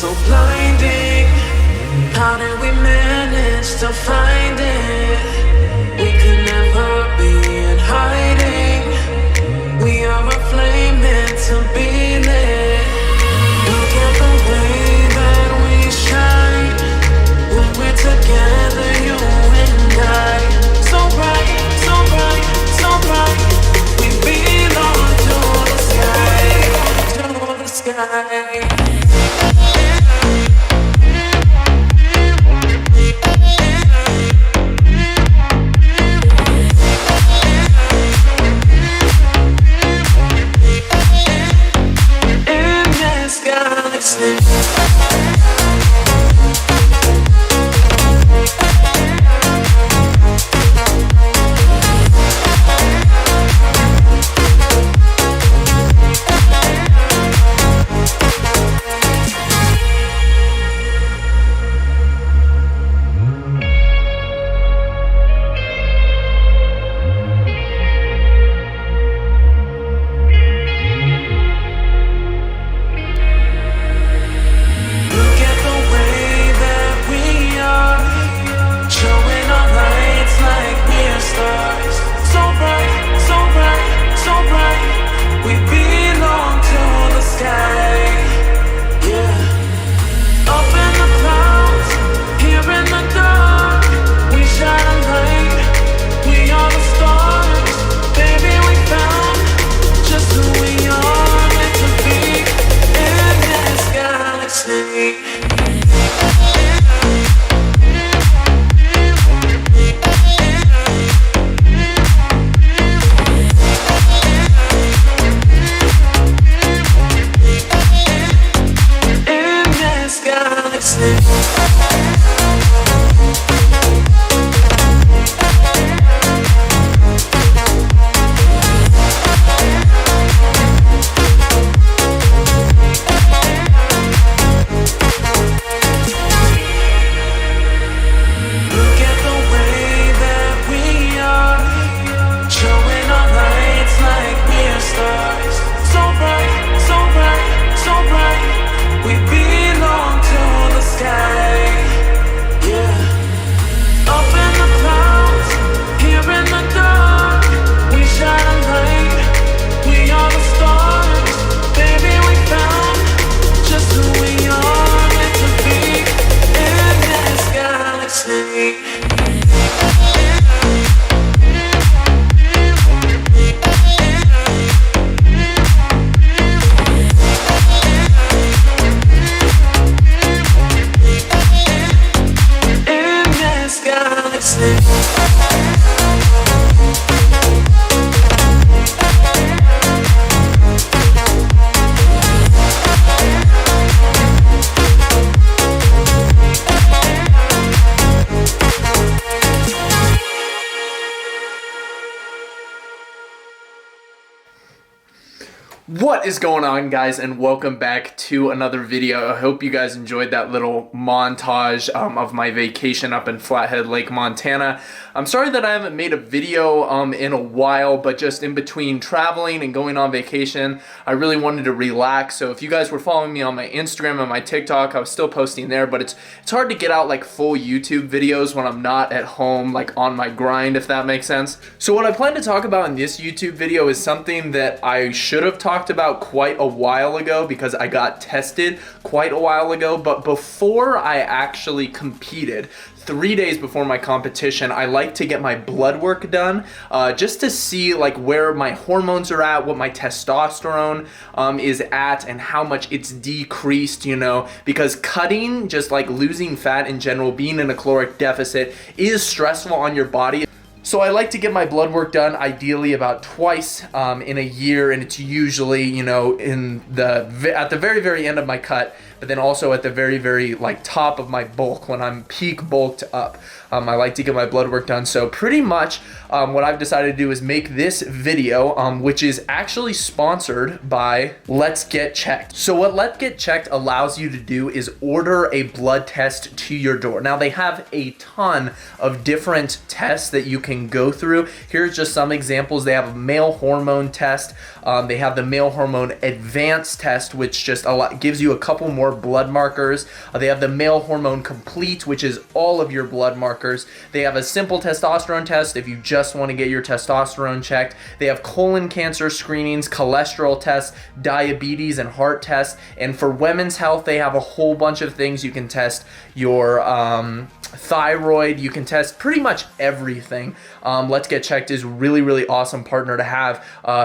so blinding. How did we manage to find it? We could never be in hiding. We are a flame meant to be lit. Look at the way that we shine when we're together, you and I. So bright, so bright, so bright. We belong to the sky, to the sky. What is going on, guys, and welcome back to another video. I hope you guys enjoyed that little montage of my vacation up in Flathead Lake, Montana. I'm sorry that I haven't made a video in a while, but just in between traveling and going on vacation, I really wanted to relax. So if you guys were following me on my Instagram and my TikTok, I was still posting there, but it's hard to get out like full YouTube videos when I'm not at home, like on my grind, if that makes sense. So what I plan to talk about in this YouTube video is something that I should have talked about quite a while ago because I got tested quite a while ago, but before I actually competed, 3 days before my competition, I like to get my blood work done just to see like where my hormones are at, what my testosterone is at, and how much it's decreased, you know, because cutting, just like losing fat in general, being in a caloric deficit is stressful on your body. So I like to get my blood work done ideally about twice in a year, and it's usually, you know, at the very end of my cut, but then also at the very like top of my bulk when I'm peak bulked up. I like to get my blood work done. So pretty much what I've decided to do is make this video, which is actually sponsored by Let's Get Checked. So what Let's Get Checked allows you to do is order a blood test to your door. Now they have a ton of different tests that you can go through. Here's just some examples. They have a male hormone test. They have the male hormone advanced test, which just gives you a couple more your blood markers. They have the Male Hormone Complete, which is all of your blood markers. They have a simple testosterone test if you just want to get your testosterone checked. They have colon cancer screenings, cholesterol tests, diabetes, and heart tests. And for women's health, they have a whole bunch of things. You can test your thyroid, you can test pretty much everything. Let's Get Checked is a really awesome partner to have,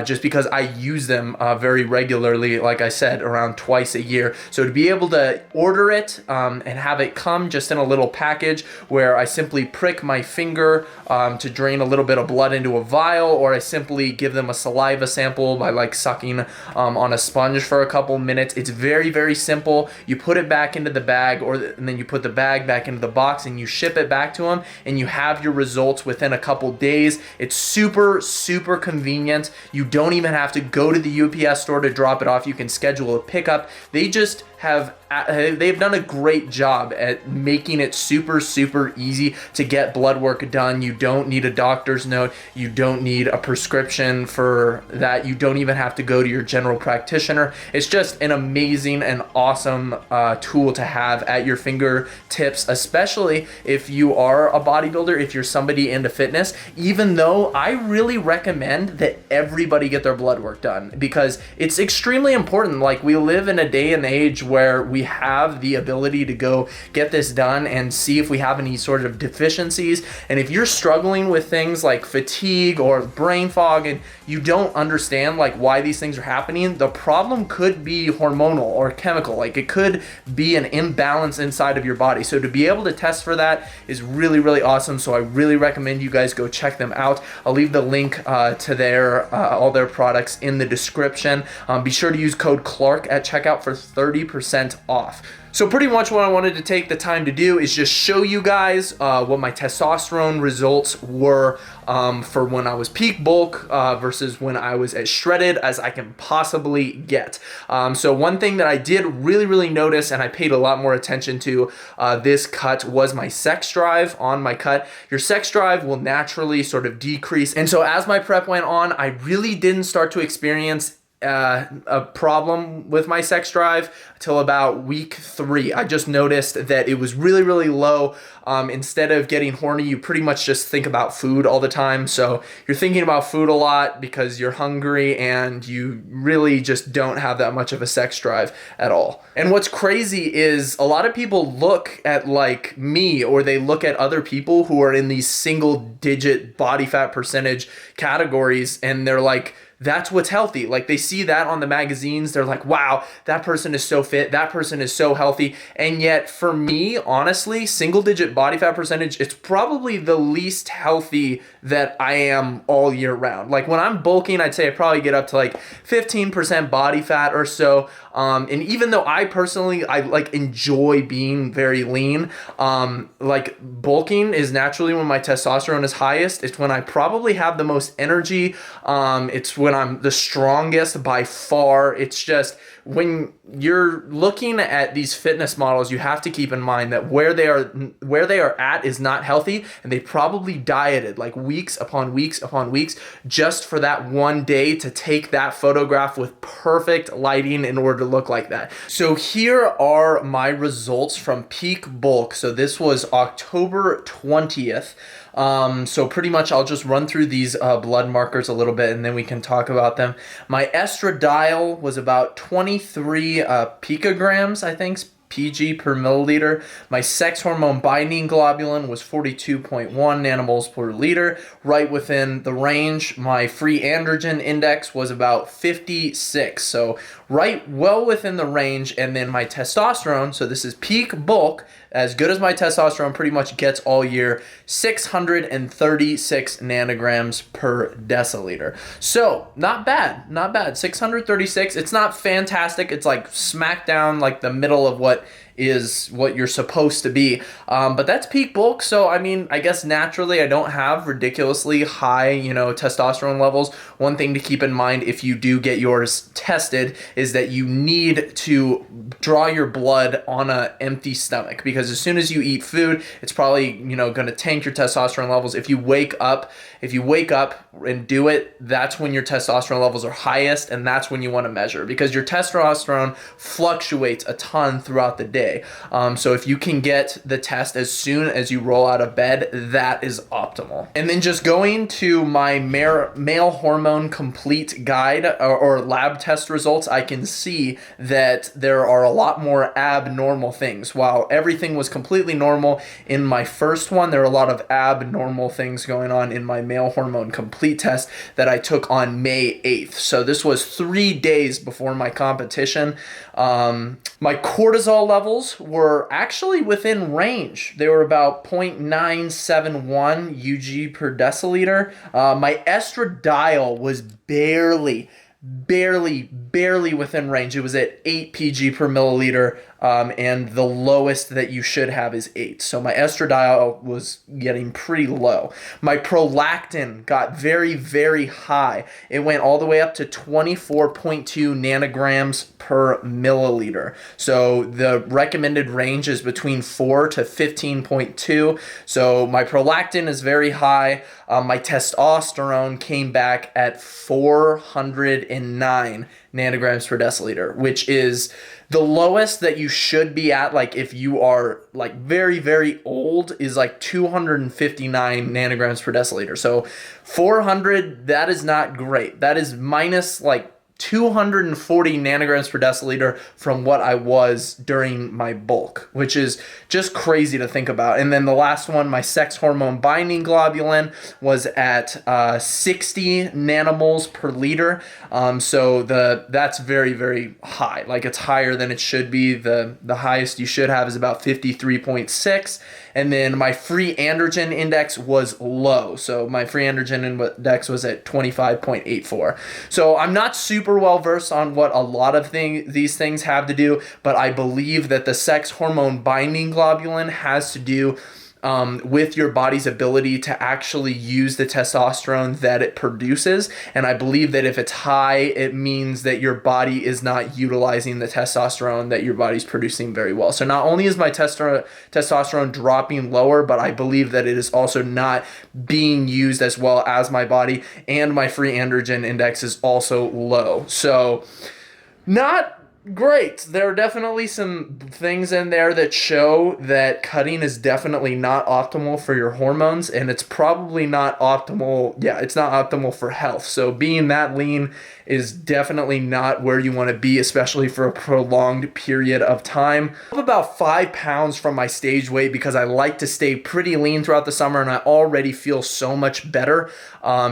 just because I use them very regularly, like I said, around twice a year. So to be able to order it and have it come just in a little package where I simply prick my finger to drain a little bit of blood into a vial, or I simply give them a saliva sample by like sucking on a sponge for a couple minutes. It's very simple. You put it back into the bag, and then you put the bag back into the box, and you ship it back to them, and you have your results within a couple days. It's super convenient. You don't even have to go to the UPS store to drop it off. You can schedule a pickup. They've done a great job at making it super easy to get blood work done. You don't need a doctor's note. You don't need a prescription for that. You don't even have to go to your general practitioner. It's just an amazing and awesome tool to have at your fingertips, especially if you are a bodybuilder, if you're somebody into fitness, even though I really recommend that everybody get their blood work done, because it's extremely important. Like, we live in a day and age where we have the ability to go get this done and see if we have any sort of deficiencies. And if you're struggling with things like fatigue or brain fog, and you don't understand like why these things are happening, the problem could be hormonal or chemical. Like, it could be an imbalance inside of your body. So to be able to test for that is really awesome. So I really recommend you guys go check them out. I'll leave the link to their all their products in the description. Be sure to use code Clark at checkout for 30% off. So pretty much what I wanted to take the time to do is just show you guys what my testosterone results were for when I was peak bulk versus when I was as shredded as I can possibly get. So one thing that I did really notice, and I paid a lot more attention to this cut, was my sex drive on my cut. Your sex drive will naturally sort of decrease. And so as my prep went on, I really didn't start to experience a problem with my sex drive till about week 3. I just noticed that it was really low. Instead of getting horny, you pretty much just think about food all the time. So you're thinking about food a lot because you're hungry, and you really just don't have that much of a sex drive at all. And what's crazy is a lot of people look at like me, or they look at other people who are in these single digit body fat percentage categories, and they're like, that's what's healthy. Like, they see that on the magazines. They're like, wow, that person is so fit. That person is so healthy. And yet for me, honestly, single digit body fat percentage, it's probably the least healthy that I am all year round. Like, when I'm bulking, I'd say I probably get up to like 15% body fat or so. And even though I personally, I like enjoy being very lean, like bulking is naturally when my testosterone is highest. It's when I probably have the most energy. It's when I'm the strongest by far. It's just, when you're looking at these fitness models, you have to keep in mind that where they are at is not healthy, and they probably dieted like weeks upon weeks just for that one day to take that photograph with perfect lighting in order to look like that. So here are my results from peak bulk. So this was October 20th. So pretty much I'll just run through these blood markers a little bit, and then we can talk about them. My estradiol was about 23 picograms, I think, PG per milliliter. My sex hormone binding globulin was 42.1 nanomoles per liter, right within the range. My free androgen index was about 56, so right well within the range. And then my testosterone, so this is peak bulk, as good as my testosterone pretty much gets all year, 636 nanograms per deciliter. So not bad, 636. It's not fantastic. It's like smack down like the middle of what is what you're supposed to be. But that's peak bulk. So, I mean, I guess naturally I don't have ridiculously high, you know, testosterone levels. One thing to keep in mind if you do get yours tested is that you need to draw your blood on an empty stomach, because as soon as you eat food, it's probably, you know, going to tank your testosterone levels. If you wake up and do it, that's when your testosterone levels are highest, and that's when you want to measure, because your testosterone fluctuates a ton throughout the day. So if you can get the test as soon as you roll out of bed, that is optimal. And then just going to my male hormone complete guide or lab test results, I can see that there are a lot more abnormal things. While everything was completely normal in my first one, there are a lot of abnormal things going on in my male hormone complete test that I took on May 8th. So this was 3 days before my competition. My cortisol levels were actually within range. They were about 0.971 UG per deciliter. My estradiol was barely within range. It was at 8 PG per milliliter, and the lowest that you should have is 8. So my estradiol was getting pretty low. My prolactin got very, very high. It went all the way up to 24.2 nanograms per milliliter. So the recommended range is between 4 to 15.2. So my prolactin is very high. My testosterone came back at 409 nanograms per deciliter, which is the lowest that you should be at. Like if you are like very, very old, is like 259 nanograms per deciliter. So 400, that is not great. That is minus like 240 nanograms per deciliter from what I was during my bulk, which is just crazy to think about. And then the last one, my sex hormone binding globulin, was at 60 nanomoles per liter. So that's very, very high. Like it's higher than it should be. The highest you should have is about 53.6. And then my free androgen index was low. So my free androgen index was at 25.84. So I'm not super well versed on what a lot of these things have to do, but I believe that the sex hormone binding globulin has to do with your body's ability to actually use the testosterone that it produces. And I believe that if it's high, it means that your body is not utilizing the testosterone that your body's producing very well. So not only is my testosterone dropping lower, but I believe that it is also not being used as well as my body, and my free androgen index is also low. So not great. There are definitely some things in there that show that cutting is definitely not optimal for your hormones, and it's probably not optimal. Yeah, it's not optimal for health. So being that lean is definitely not where you want to be, especially for a prolonged period of time. I'm about 5 pounds from my stage weight because I like to stay pretty lean throughout the summer, and I already feel so much better.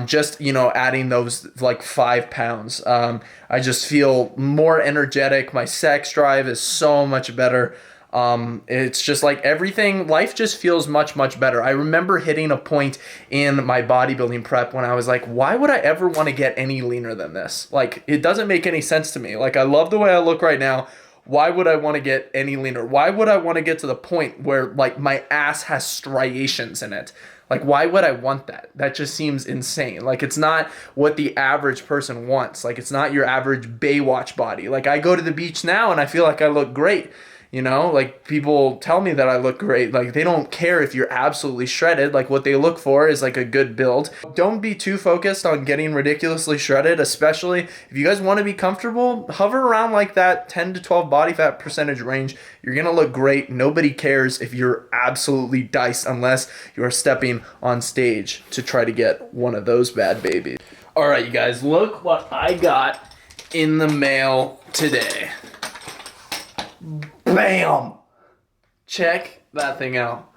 Just, you know, adding those like 5 pounds. I just feel more energetic. My sex drive is so much better. It's just like everything, life just feels much, much better. I remember hitting a point in my bodybuilding prep when I was like, why would I ever want to get any leaner than this? Like, it doesn't make any sense to me. Like, I love the way I look right now. Why would I want to get any leaner? Why would I want to get to the point where like my ass has striations in it? Like, why would I want that? That just seems insane. Like, it's not what the average person wants. Like, it's not your average Baywatch body. Like, I go to the beach now and I feel like I look great. You know, like people tell me that I look great. Like they don't care if you're absolutely shredded. Like what they look for is like a good build. Don't be too focused on getting ridiculously shredded, especially if you guys want to be comfortable. Hover around like that 10 to 12 body fat percentage range. You're going to look great. Nobody cares if you're absolutely diced unless you're stepping on stage to try to get one of those bad babies. All right, you guys, look what I got in the mail today. Bam! Check that thing out.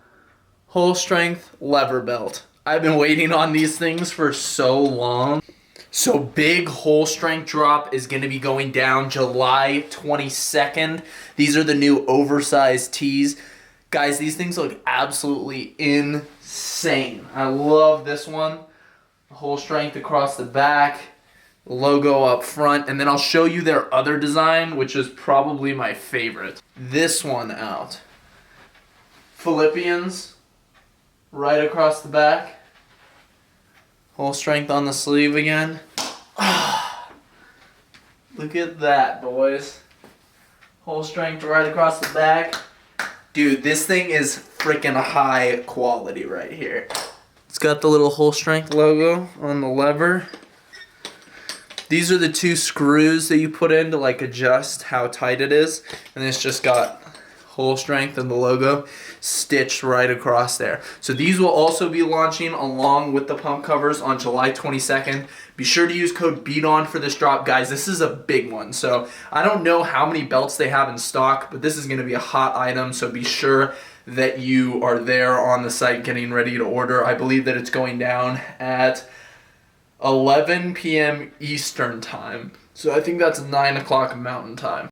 Whole strength lever belt. I've been waiting on these things for so long. So big whole strength drop is going to be going down July 22nd. These are the new oversized tees. Guys, these things look absolutely insane. I love this one. Whole strength across the back. logo up front, and then I'll show you their other design, which is probably my favorite. This one out. Philippians, right across the back. Whole strength on the sleeve again. Look at that, boys. Whole strength right across the back. Dude, this thing is freaking high quality right here. It's got the little whole strength logo on the lever. These are the two screws that you put in to like adjust how tight it is. And it's just got whole strength and the logo stitched right across there. So these will also be launching along with the pump covers on July 22nd. Be sure to use code BEATON for this drop. Guys, this is a big one. So I don't know how many belts they have in stock, but this is going to be a hot item. So be sure that you are there on the site getting ready to order. I believe that it's going down at 11 p.m. Eastern time. So I think that's 9 o'clock Mountain time.